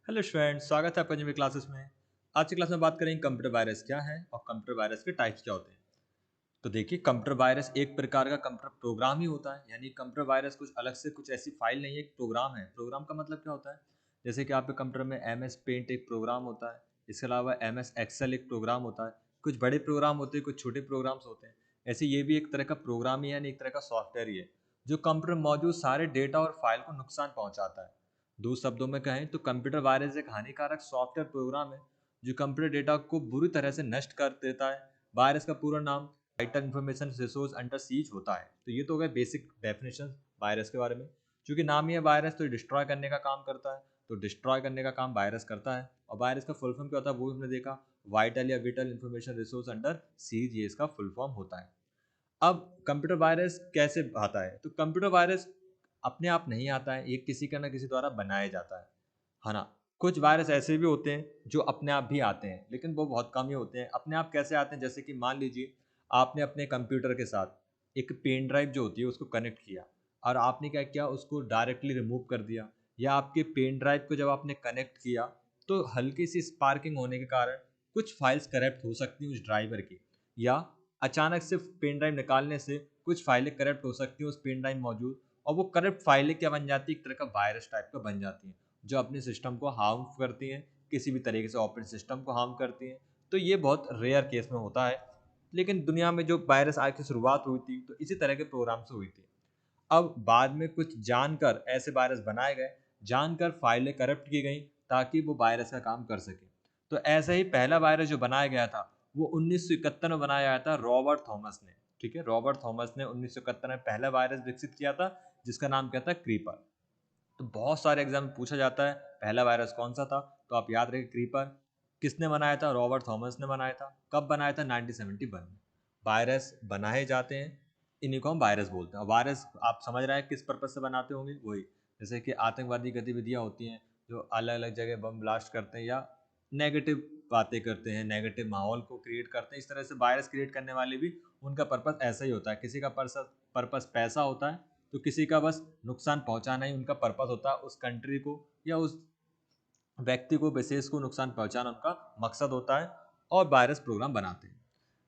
Hello students, स्वागत है आपका जिम क्लासेस में। आज की क्लास में बात करेंगे कंप्यूटर वायरस क्या है और कंप्यूटर वायरस के टाइप्स क्या होते हैं। तो देखिए, कंप्यूटर वायरस एक प्रकार का कंप्यूटर प्रोग्राम ही होता है। यानी कंप्यूटर वायरस कुछ अलग से कुछ ऐसी फाइल नहीं है, एक प्रोग्राम है। प्रोग्राम का मतलब क्या होता है? जैसे कि आपके कंप्यूटर में एम एस पेंट एक प्रोग्राम होता है, इसके अलावा एम एस एक्सेल एक प्रोग्राम होता है। कुछ बड़े प्रोग्राम होते हैं, कुछ छोटे प्रोग्राम्स होते हैं। ऐसे ये भी एक तरह का प्रोग्राम ही है, यानी एक तरह का सॉफ्टवेयर ही है जो कंप्यूटर में मौजूद सारे डेटा और फाइल को नुकसान पहुंचाता है। दो शब्दों में कहें तो कंप्यूटर वायरस एक हानिकारक सॉफ्टवेयर प्रोग्राम है जो कंप्यूटर डेटा को बुरी तरह से नष्ट कर देता है। वायरस का पूरा नाम vital information resource under seize होता है। तो ये तो हो गया बेसिक डेफिनेशन वायरस के बारे में। क्योंकि नाम ही है वायरस, तो डिस्ट्रॉय करने का काम करता है। तो डिस्ट्रॉय करने का काम वायरस करता है। और वायरस का फुल फॉर्म क्या होता है वो हमने देखा, वाइटल या whittle information resource under seize, ये इसका फुल फॉर्म होता है। अब कंप्यूटर वायरस कैसे आता है? तो कंप्यूटर वायरस अपने आप नहीं आता है, ये किसी का ना किसी द्वारा बनाया जाता है ना। कुछ वायरस ऐसे भी होते हैं जो अपने आप भी आते हैं, लेकिन वो बहुत कम ही होते हैं। अपने आप कैसे आते हैं? जैसे कि मान लीजिए आपने अपने कंप्यूटर के साथ एक पेन ड्राइव जो होती है उसको कनेक्ट किया, और आपने क्या किया, उसको डायरेक्टली रिमूव कर दिया। या आपके पेन ड्राइव को जब आपने कनेक्ट किया तो हल्की सी स्पार्किंग होने के कारण कुछ फाइल्स करप्ट हो सकती हैं उस ड्राइवर की। या अचानक से पेन ड्राइव निकालने से कुछ फाइलें करप्ट हो सकती हैं उस पेन ड्राइव मौजूद, और वो करप्ट फाइलें क्या बन जाती है, एक तरह का वायरस टाइप का बन जाती हैं जो अपने सिस्टम को हार्म करती हैं, किसी भी तरीके से ऑपरेटिंग सिस्टम को हार्म करती हैं। तो ये बहुत रेयर केस में होता है, लेकिन दुनिया में जो वायरस आज की शुरुआत हुई थी तो इसी तरह के प्रोग्राम से हुई थी। अब बाद में कुछ जानकर ऐसे वायरस बनाए गए, जानकर फाइलें करप्ट की गई ताकि वो वायरस का काम कर सके। तो ऐसा ही पहला वायरस जो बनाया गया था वो 1971 में बनाया गया था रॉबर्ट थॉमस ने। ठीक है, रॉबर्ट थॉमस ने 1971 में पहला वायरस विकसित किया था जिसका नाम क्या था, क्रीपर। तो बहुत सारे एग्जाम में पूछा जाता है पहला वायरस कौन सा था, तो आप याद रखें क्रीपर। किसने बनाया था? रॉबर्ट थॉमस ने बनाया था। कब बनाया था? 1971 में। वायरस बनाए जाते हैं, इन्हीं को हम वायरस बोलते हैं। और वायरस आप समझ रहे हैं किस पर्पज से बनाते होंगे, वही जैसे कि आतंकवादी गतिविधियां होती हैं, जो अलग अलग जगह बम ब्लास्ट करते हैं या नेगेटिव बातें करते हैं, नेगेटिव माहौल को क्रिएट करते हैं। इस तरह से वायरस क्रिएट करने वाले भी उनका पर्पस ऐसा ही होता है। किसी का पर्पस पैसा होता है, तो किसी का बस नुकसान पहुंचाना ही उनका पर्पस होता है। उस कंट्री को या उस व्यक्ति को, विशेष को नुकसान पहुंचाना उनका मकसद होता है, और वायरस प्रोग्राम बनाते हैं।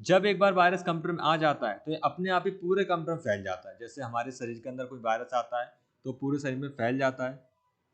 जब एक बार वायरस कंप्यूटर में आ जाता है तो ये अपने आप ही पूरे कंप्यूटर में फैल जाता है। जैसे हमारे शरीर के अंदर कोई वायरस आता है तो पूरे शरीर में फैल जाता है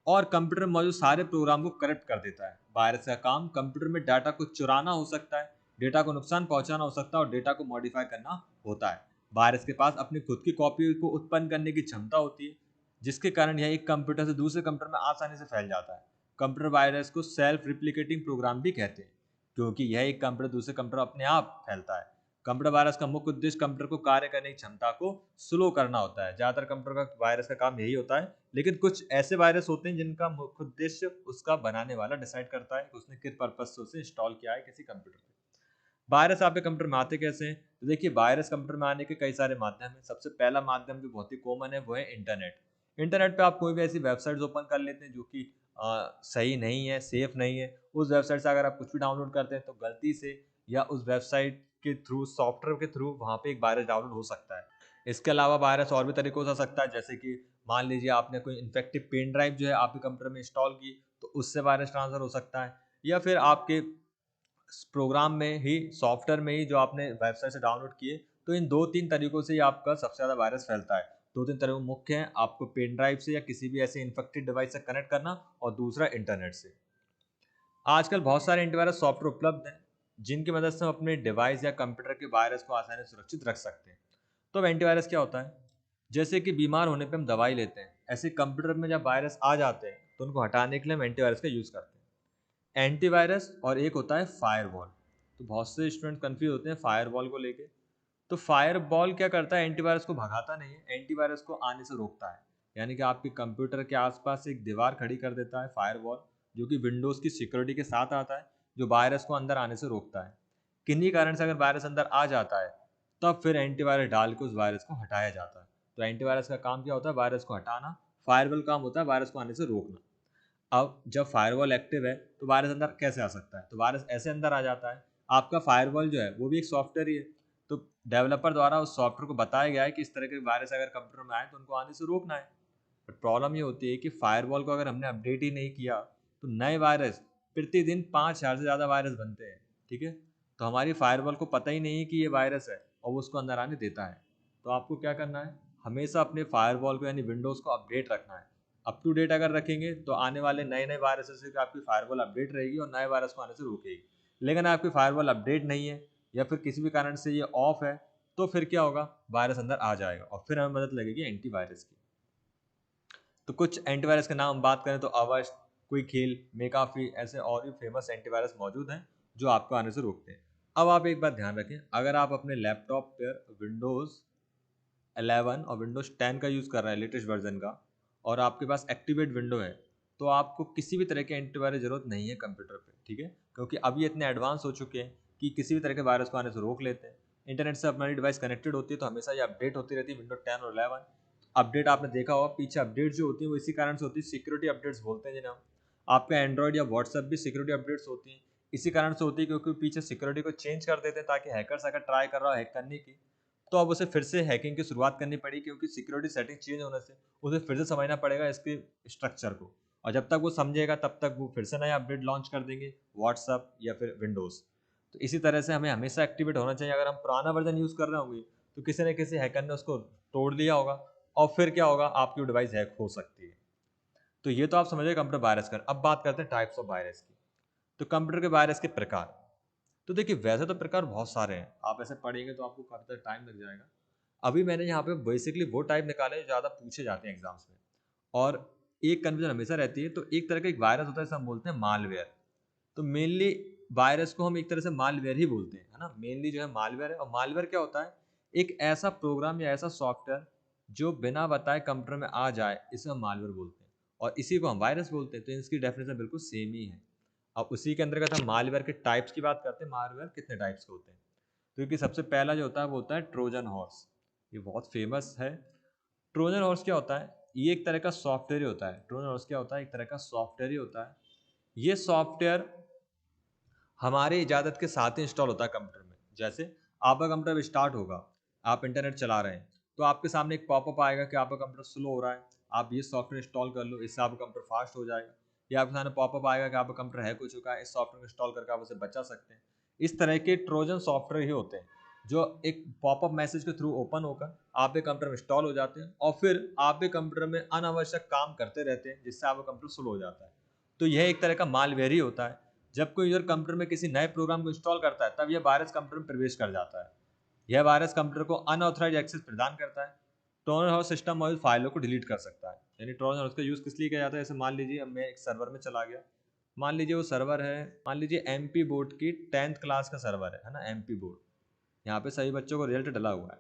और कंप्यूटर में मौजूद सारे प्रोग्राम को करप्ट कर देता है। वायरस का काम कंप्यूटर में डाटा को चुराना हो सकता है, डेटा को नुकसान पहुंचाना हो सकता है, और डेटा को मॉडिफाई करना होता है। वायरस के पास अपनी खुद की कॉपी को उत्पन्न करने की क्षमता होती है, जिसके कारण यह एक कंप्यूटर से दूसरे कंप्यूटर में आसानी से फैल जाता है। कंप्यूटर वायरस को सेल्फ रिप्लिकेटिंग प्रोग्राम भी कहते हैं, क्योंकि यह एक कंप्यूटर दूसरे कंप्यूटर अपने आप फैलता है। कंप्यूटर वायरस का मुख्य उद्देश्य कंप्यूटर को कार्य करने की क्षमता को स्लो करना होता है। ज्यादातर कंप्यूटर का वायरस का काम यही होता है, लेकिन कुछ ऐसे वायरस होते हैं जिनका मुख्य उद्देश्य उसका बनाने वाला डिसाइड करता है कि उसने किस पर्पज से उसे इंस्टॉल किया है किसी कंप्यूटर पे। वायरस आपके कंप्यूटर में आते कैसे हैं? तो देखिए, वायरस कंप्यूटर में आने के कई सारे माध्यम हैं। सबसे पहला माध्यम जो बहुत ही कॉमन है वो है इंटरनेट। इंटरनेट पे आप कोई भी ऐसी वेबसाइट्स ओपन कर लेते हैं जो कि सही नहीं है, सेफ नहीं है। उस वेबसाइट से अगर आप कुछ भी डाउनलोड करते हैं तो गलती से या उस वेबसाइट के थ्रू, सॉफ्टवेयर के थ्रू वहाँ पे एक वायरस डाउनलोड हो सकता है। इसके अलावा वायरस और भी तरीकों से हो सकता है, जैसे कि मान लीजिए आपने कोई इन्फेक्टिव पेन ड्राइव जो है आपके कंप्यूटर में इंस्टॉल की, तो उससे वायरस ट्रांसफर हो सकता है। या फिर आपके प्रोग्राम में ही, सॉफ्टवेयर में ही जो आपने वेबसाइट से डाउनलोड किए। तो इन दो तीन तरीकों से ही आपका सबसे ज़्यादा वायरस फैलता है। दो तीन तरीके मुख्य हैं, आपको पेन ड्राइव से या किसी भी ऐसे इन्फेक्टेड डिवाइस से कनेक्ट करना, और दूसरा इंटरनेट से। आजकल बहुत सारे एंटीवायरस सॉफ्टवेयर उपलब्ध हैं जिनकी मदद से हम अपने डिवाइस या कंप्यूटर के वायरस को आसानी से सुरक्षित रख सकते हैं। तो अब एंटीवायरस क्या होता है? जैसे कि बीमार होने पे हम दवाई लेते हैं, ऐसे कंप्यूटर में जब वायरस आ जाते हैं तो उनको हटाने के लिए हम एंटीवायरस का यूज़ करते हैं। एंटीवायरस और एक होता है फायरवॉल। तो बहुत से स्टूडेंट कंफ्यूज होते हैं फायरवॉल को लेके। तो फायरवॉल क्या करता है? एंटीवायरस को भगाता नहीं है, एंटीवायरस को आने से रोकता है। यानी कि आपके कंप्यूटर के आसपास एक दीवार खड़ी कर देता है फायरवॉल, जो कि विंडोज़ की सिक्योरिटी के साथ आता है, जो वायरस को अंदर आने से रोकता है। किन्हीं कारण से अगर वायरस अंदर आ जाता है तब फिर एंटीवायरस डाल के उस वायरस को हटाया जाता है। तो एंटीवायरस का काम क्या होता है? वायरस को हटाना। फायरवॉल काम होता है वायरस को आने से रोकना। अब जब फायरवॉल एक्टिव है तो वायरस अंदर कैसे आ सकता है? तो वायरस ऐसे अंदर आ जाता है, आपका फायरवॉल जो है वो भी एक सॉफ्टवेयर ही है। तो डेवलपर द्वारा उस सॉफ्टवेयर को बताया गया है कि इस तरह के वायरस अगर कंप्यूटर में आए तो उनको आने से रोकना है। बट प्रॉब्लम ये होती है कि फायरवॉल को अगर हमने अपडेट ही नहीं किया तो नए वायरस प्रतिदिन 5000 से ज़्यादा वायरस बनते हैं, ठीक है। तो हमारी फायरवॉल को पता ही नहीं है कि ये वायरस है और वो उसको अंदर आने देता है। तो आपको क्या करना है, हमेशा अपने फायरवॉल को यानी विंडोज़ को अपडेट रखना है। अप टू डेट अगर रखेंगे तो आने वाले नए नए वायरसेस से आपकी फायरवॉल अपडेट रहेगी और नए वायरस को आने से रोकेगी। लेकिन आपकी फायरवॉल अपडेट नहीं है या फिर किसी भी कारण से ये ऑफ है, तो फिर क्या होगा, वायरस अंदर आ जाएगा और फिर हमें मदद लगेगी एंटीवायरस की। तो कुछ एंटीवायरस के नाम हम बात करें तो अवस्ट, क्विकहिल, मेकाफी, ऐसे और भी फेमस एंटीवायरस मौजूद हैं जो आपको आने से रोकते हैं। अब आप एक बात ध्यान रखें, अगर आप अपने लैपटॉप पर विंडोज़ 11 और विंडोज़ 10 का यूज़ कर रहे हैं लेटेस्ट वर्जन का, और आपके पास एक्टिवेट विंडो है, तो आपको किसी भी तरह के एंटीवायरस की ज़रूरत नहीं है कंप्यूटर पे, ठीक है। क्योंकि अब ये इतने एडवांस हो चुके हैं कि किसी भी तरह के वायरस को आने से रोक लेते हैं। इंटरनेट से हमारी डिवाइस कनेक्टेड होती है तो हमेशा ये अपडेट होती रहती है, विंडो 10 और 11 अपडेट आपने देखा होगा। पीछे अपडेट जो होती है वो इसी कारण से होती है, सिक्योरिटी अपडेट्स बोलते हैं जिन्हें हम। आपका एंड्रॉइड या व्हाट्सएप भी सिक्योरिटी अपडेट्स होती हैं, इसी कारण से होती है क्योंकि पीछे सिक्योरिटी को चेंज कर देते हैं ताकि हैकर्स अगर ट्राई कर रहा हो हैक करने की, तो अब उसे फिर से हैकिंग की शुरुआत करनी पड़ी, क्योंकि सिक्योरिटी सेटिंग चेंज होने से उसे फिर से समझना पड़ेगा इसके स्ट्रक्चर को। और जब तक वो समझेगा तब तक वो फिर से नया अपडेट लॉन्च कर देंगे व्हाट्सअप या फिर विंडोज़। तो इसी तरह से हमें हमेशा एक्टिवेट होना चाहिए। अगर हम पुराना वर्जन यूज़ कर रहे होंगे तो किसी न किसी हैकर ने उसको तोड़ दिया होगा और फिर क्या होगा, आपकी डिवाइस हैक हो सकती है। तो ये तो आप समझिए कंप्यूटर वायरस का। अब बात करते हैं टाइप्स ऑफ वायरस की। तो कंप्यूटर के वायरस के प्रकार, तो देखिए वैसे तो प्रकार बहुत सारे हैं, आप ऐसे पढ़ेंगे तो आपको काफ़ी टाइम लग जाएगा। अभी मैंने यहाँ पे बेसिकली वो टाइप निकाले जो ज़्यादा पूछे जाते हैं एग्जाम्स में। और एक कन्फ्यूजन हमेशा रहती है, तो एक तरह का एक वायरस होता है जिसे हम बोलते हैं मालवेयर। तो मेनली वायरस को हम एक तरह से मालवेयर ही बोलते हैं, है ना। मेनली जो है मालवेयर है। और मालवेयर क्या होता है, एक ऐसा प्रोग्राम या ऐसा सॉफ्टवेयर जो बिना बताए कंप्यूटर में आ जाए, इसे हम मालवेयर बोलते हैं और इसी को हम वायरस बोलते हैं। तो इसकी डेफिनेशन बिल्कुल सेम ही है। अब उसी के अंतर्गत हम मालवेयर के टाइप्स की बात करते हैं। मालवेयर कितने टाइप्स के होते हैं, क्योंकि सबसे पहला जो होता है वो होता है ट्रोजन हॉर्स। ये बहुत फेमस है। ट्रोजन हॉर्स क्या होता है, ये एक तरह का सॉफ्टवेयर ही होता है। ट्रोजन हॉर्स क्या होता है, एक तरह का सॉफ्टवेयर ही होता है। ये सॉफ्टवेयर हमारे इजाज़त के साथ ही इंस्टॉल होता है कंप्यूटर में। जैसे आपका कंप्यूटर स्टार्ट होगा, आप इंटरनेट चला रहे हैं, तो आपके सामने एक पॉपअप आएगा कि आपका कंप्यूटर स्लो हो रहा है, आप ये सॉफ्टवेयर इंस्टॉल कर लो, इससे आपका कंप्यूटर फास्ट हो जाएगा। या आपके सामने पॉपअप आएगा कि आपका कंप्यूटर हैक हो चुका है, इस सॉफ्टवेयर को इंस्टॉल करके आप उसे बचा सकते हैं। इस तरह के ट्रोजन सॉफ्टवेयर ही होते हैं जो एक पॉपअप मैसेज के थ्रू ओपन होकर आपके कंप्यूटर में इंस्टॉल हो जाते हैं और फिर आपके कंप्यूटर में अनावश्यक काम करते रहते हैं, जिससे आपका कंप्यूटर स्लो हो जाता है। तो यह एक तरह का मालवेयर ही होता है। जब कोई यूजर कंप्यूटर में किसी नए प्रोग्राम को इंस्टॉल करता है, तब यह वायरस कंप्यूटर में प्रवेश कर जाता है। यह वायरस कंप्यूटर को अनऑथराइज एक्सेस प्रदान करता है। ट्रोजन हॉर्स सिस्टम मौजूद फाइलों को डिलीट कर सकता है। यानी ट्रोजन हॉर्स का यूज किस लिए किया जाता है, जैसे मान लीजिए अब मैं एक सर्वर में चला गया, मान लीजिए वो सर्वर है, मान लीजिए एमपी बोर्ड की 10th क्लास का सर्वर है ना, एमपी बोर्ड। यहाँ पे सभी बच्चों को रिजल्ट डला हुआ है।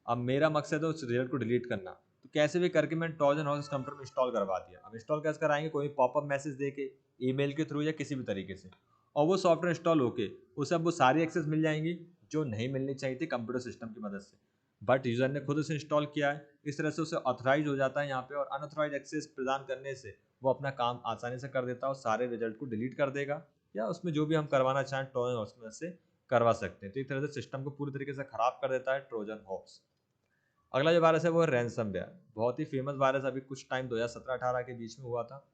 अब मेरा मकसद है उस रिजल्ट को डिलीट करना, तो कैसे भी करके मैं ट्रोजन हॉर्स कंप्यूटर में इंस्टॉल करवा दिया। अब इंस्टॉल कैसे कराएंगे, कोई पॉपअप मैसेज दे के, ईमेल के थ्रू या किसी भी तरीके से, और वो सॉफ्टवेयर इंस्टॉल होके उसे अब वो सारी एक्सेस मिल जाएंगी जो नहीं मिलनी चाहिए थी कंप्यूटर सिस्टम की मदद से। बट यूज़र ने खुद उसे इंस्टॉल किया है, इस तरह से उसे ऑथराइज हो जाता है यहाँ पे, और अनऑथराइज एक्सेस प्रदान करने से वो अपना काम आसानी से कर देता है और सारे रिजल्ट को डिलीट कर देगा, या उसमें जो भी हम करवाना चाहें ट्रोजन हॉर्स की मदद से करवा सकते हैं। तो एक तरह से सिस्टम को पूरी तरीके से खराब कर देता है ट्रोजन हॉर्स। अगला जो वायरस है वो है रैनसमवेयर। बहुत ही फेमस वायरस अभी कुछ टाइम 2017-18 के बीच में हुआ था।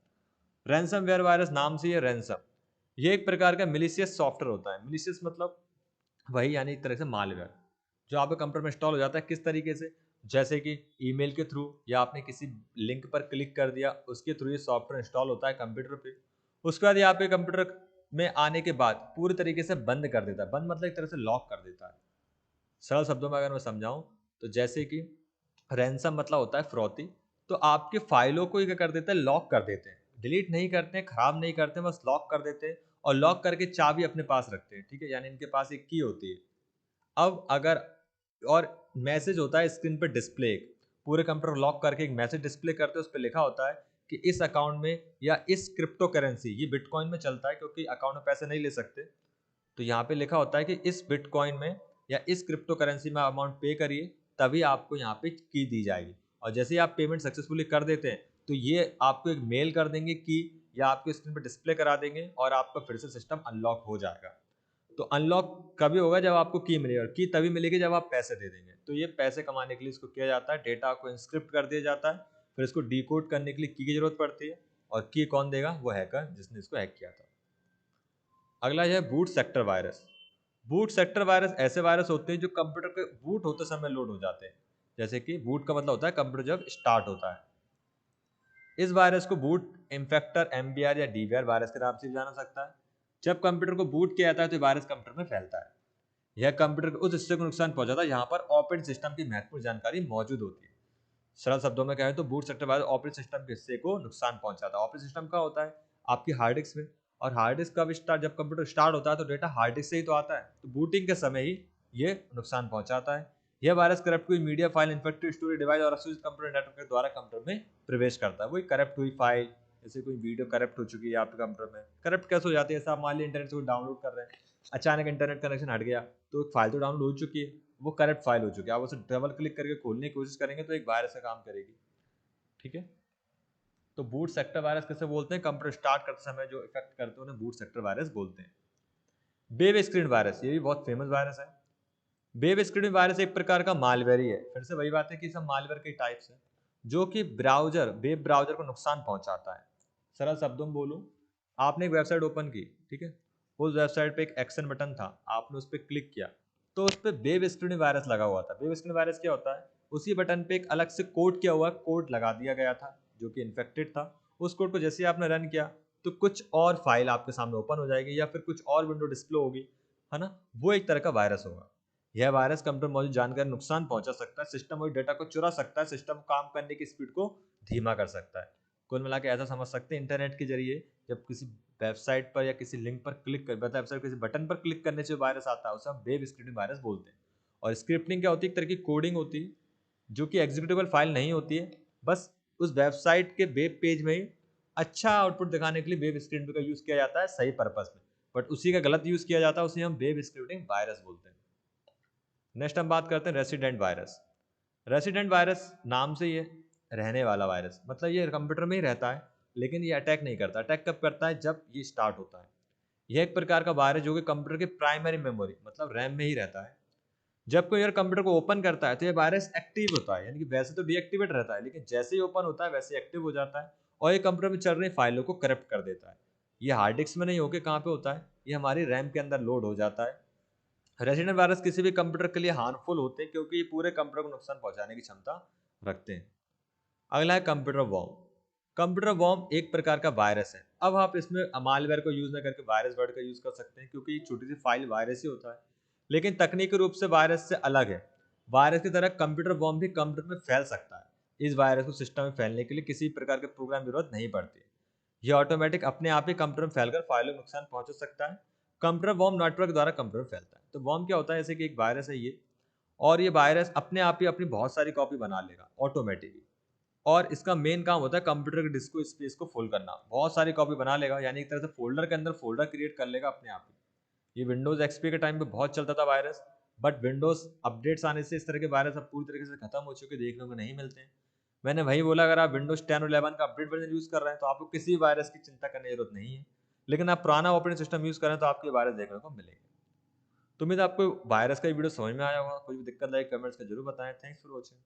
रैनसमवेयर वायरस नाम से ही है रैनसम। ये एक प्रकार का मिलिशियस सॉफ्टवेयर होता है। मिलिशियस मतलब वही, यानी एक तरह से मालवेयर जो आपके कंप्यूटर में इंस्टॉल हो जाता है। किस तरीके से, जैसे कि ईमेल के थ्रू या आपने किसी लिंक पर क्लिक कर दिया, उसके थ्रू ये सॉफ्टवेयर इंस्टॉल होता है कंप्यूटर पे। उसके बाद ये आपके कंप्यूटर में आने के बाद पूरी तरीके से बंद कर देता है। बंद मतलब एक तरह से लॉक कर देता है। सरल शब्दों में अगर मैं समझाऊं तो जैसे कि रैंसम मतलब होता है फ्रॉती, तो आपके फाइलों को ये क्या कर देते हैं, लॉक कर देते हैं। डिलीट नहीं करते हैं, खराब नहीं करते हैं, बस लॉक कर देते हैं और लॉक करके चाबी अपने पास रखते हैं, ठीक है। यानी इनके पास एक की होती है। अब अगर और मैसेज होता है स्क्रीन पर डिस्प्ले, पूरे कंप्यूटर लॉक करके एक मैसेज डिस्प्ले करते हैं, उस पर लिखा होता है कि इस अकाउंट में या इस क्रिप्टो करेंसी, ये बिटकॉइन में चलता है क्योंकि अकाउंट में पैसे नहीं ले सकते, तो यहाँ पे लिखा होता है कि इस बिटकॉइन में या इस क्रिप्टो करेंसी में अमाउंट पे करिए, तभी आपको यहाँ पे की दी जाएगी। और जैसे ही आप पेमेंट सक्सेसफुली कर देते हैं तो ये आपको एक मेल कर देंगे की, या आपके स्क्रीन पर डिस्प्ले करा देंगे और आपका फिर से सिस्टम अनलॉक हो जाएगा। तो अनलॉक कभी होगा, जब आपको की मिलेगी, और की तभी मिलेगी जब आप पैसे दे देंगे। तो ये पैसे कमाने के लिए इसको किया जाता है। डेटा को इंस्क्रिप्ट कर दिया जाता है, फिर इसको डिकोड करने के लिए की जरूरत पड़ती है, और की कौन देगा? वो हैकर जिसने इसको हैक किया था। अगला है boot sector virus. Boot sector virus ऐसे वायरस होते हैं जो कंप्यूटर के बूट होते समय लोड हो जाते हैं। जैसे कि बूट का मतलब होता है कंप्यूटर जब स्टार्ट होता है। इस वायरस को बूट इन्फेक्टर, एमबीआर या डीबीआर वायरस के नाम से भी जाना सकता है। जब कंप्यूटर को बूट किया जाता है तो वायरस कंप्यूटर में फैलता है। यह कंप्यूटर के उस हिस्से को नुकसान पहुंचाता है जहां पर ऑपरेटिंग सिस्टम की महत्वपूर्ण जानकारी मौजूद होती है। सरल शब्दों में कहें तो boot sector virus operating system के हिस्से को नुकसान पहुंचाता है। ऑपरेटिंग सिस्टम का होता है आपकी हार्ड डिस्क में, और हार्ड डिस्क का स्टार्ट जब कंप्यूटर स्टार्ट होता है तो डेटा हार्ड डिस्क से ही तो आता है, तो बूटिंग के समय ही ये नुकसान पहुंचाता है। यह वायरस करप्ट हुई media file, infected storage device और असुरक्षित कंप्यूटर नेटवर्क के द्वारा कंप्यूटर में प्रवेश करता है। वही करप्ट हुई फाइल, जैसे कोई वीडियो करप्ट हो चुकी है आपके कंप्यूटर में, करप्ट कैसे हो जाती है? आप मान लीजिए इंटरनेट से डाउनलोड कर रहे हैं, अचानक इंटरनेट कनेक्शन हट गया तो एक फाइल तो डाउनलोड हो चुकी है, वो करप्ट फाइल हो चुकी है, आप उसे डबल क्लिक करके खोलने की कोशिश करेंगे तो एक वायरस का काम करेगी। ठीक है, तो बूट सेक्टर वायरस कैसे बोलते हैं? कंप्यूटर स्टार्ट करते समय जो इफेक्ट करते हैं उन्हें बूट सेक्टर वायरस बोलते हैं। वेब स्क्रीन वायरस, ये भी बहुत फेमस वायरस है। वेब स्क्रीन वायरस एक प्रकार का मालवेयर ही है। फिर से वही बात है कि सब मालवेयर के टाइप्स हैं जो कि वेब ब्राउजर को नुकसान पहुंचाता है। सरल शब्दों में बोलूं, आपने एक वेबसाइट ओपन की, ठीक है, उस वेबसाइट पे एक एक्शन बटन था, आपने उस पर क्लिक किया तो उस पर वेब स्क्रीन वायरस लगा हुआ था। वेब स्क्रीन वायरस क्या होता है? उसी बटन पे एक अलग से कोड किया हुआ कोड लगा दिया गया था जो कि इन्फेक्टेड था। उस कोड को जैसे ही आपने रन किया तो कुछ और फाइल आपके सामने ओपन हो जाएगी या फिर कुछ और विंडो डिस्प्ले होगी, है ना? वो एक तरह का वायरस होगा। यह वायरस कंप्यूटर में मौजूद जानकारी नुकसान पहुंचा सकता है, सिस्टम और डेटा को चुरा सकता है, सिस्टम काम करने की स्पीड को धीमा कर सकता है। कुल मिला के ऐसा समझ सकते हैं इंटरनेट के जरिए जब किसी वेबसाइट पर या किसी लिंक पर क्लिक कर वेबसाइट किसी बटन पर क्लिक करने से वायरस आता है उसे हम वेब स्क्रिप्टिंग वायरस बोलते हैं। और स्क्रिप्टिंग क्या होती है? एक तरह की कोडिंग होती है जो कि एग्जीक्यूटेबल फाइल नहीं होती है, बस उस वेबसाइट के वेब पेज में ही अच्छा आउटपुट दिखाने के लिए वेब स्क्रिप्टिंग का यूज किया जाता है सही पर्पस में, बट उसी का गलत यूज किया जाता है, उसे हम वेब स्क्रिप्टिंग वायरस बोलते हैं। नेक्स्ट हम बात करते हैं रेसिडेंट वायरस। रेसिडेंट वायरस नाम से ये रहने वाला वायरस, मतलब ये कंप्यूटर में ही रहता है लेकिन ये अटैक नहीं करता। अटैक कब करता है? जब ये स्टार्ट होता है। यह एक प्रकार का वायरस जो कि कंप्यूटर के प्राइमरी मेमोरी मतलब रैम में ही रहता है। जब कोई यार कंप्यूटर को ओपन करता है तो ये वायरस एक्टिव होता है, यानी कि वैसे तो डीएक्टिवेट रहता है लेकिन जैसे ही ओपन होता है वैसे एक्टिव हो जाता है और ये कंप्यूटर में चल रही फाइलों को करप्ट कर देता है। ये हार्ड डिस्क में नहीं होकर कहाँ पे होता है? ये हमारी रैम के अंदर लोड हो जाता है। रेसिडेंट वायरस किसी भी कंप्यूटर के लिए हार्मफुल होते हैं क्योंकि ये पूरे कंप्यूटर को नुकसान पहुंचाने की क्षमता रखते हैं। अगला है कंप्यूटर वॉर्म। कंप्यूटर वॉर्म एक प्रकार का वायरस है। अब आप इसमें मालवेयर को यूज ना करके वायरस वर्ड का यूज कर सकते हैं क्योंकि छोटी सी फाइल वायरस ही होता है, लेकिन तकनीकी रूप से वायरस से अलग है। वायरस की तरह कंप्यूटर वॉर्म भी कंप्यूटर में फैल सकता है। इस वायरस को सिस्टम में फैलने के लिए किसी प्रकार के प्रोग्राम की जरूरत नहीं पड़ती। यह ऑटोमेटिक अपने आप ही कंप्यूटर में फैलकर फाइलों को नुकसान पहुंचा सकता है। कंप्यूटर वॉर्म नेटवर्क द्वारा कंप्यूटर में फैलता है। तो वॉर्म क्या होता है? जैसे कि एक वायरस है ये, और ये वायरस अपने आप ही अपनी बहुत सारी कॉपी बना लेगा ऑटोमेटिकली, और इसका मेन काम होता है कंप्यूटर के डिस्क को स्पेस को फुल करना। बहुत सारी कॉपी बना लेगा, यानी एक तरह से फोल्डर के अंदर फोल्डर क्रिएट कर लेगा अपने आप ही। ये विंडोज एक्सपी के टाइम पे बहुत चलता था वायरस, बट विंडोज अपडेट्स आने से इस तरह के वायरस अब पूरी तरीके से खत्म हो चुके, देखने को नहीं मिलते हैं। मैंने वही बोला, अगर आप विंडोज 10 और 11 का अपडेट वर्जन यूज कर रहे हैं तो आपको किसी वायरस की चिंता करने की जरूरत नहीं है, लेकिन आप पुराना ऑपरेटिंग सिस्टम यूज करें तो आपको ये वायरस देखने को मिलेंगे। तो उम्मीद है आपको वायरस का वीडियो समझ में आया होगा। कोई भी दिक्कत लगे कमेंट्स का जरूर बताएं। Thanks for watching.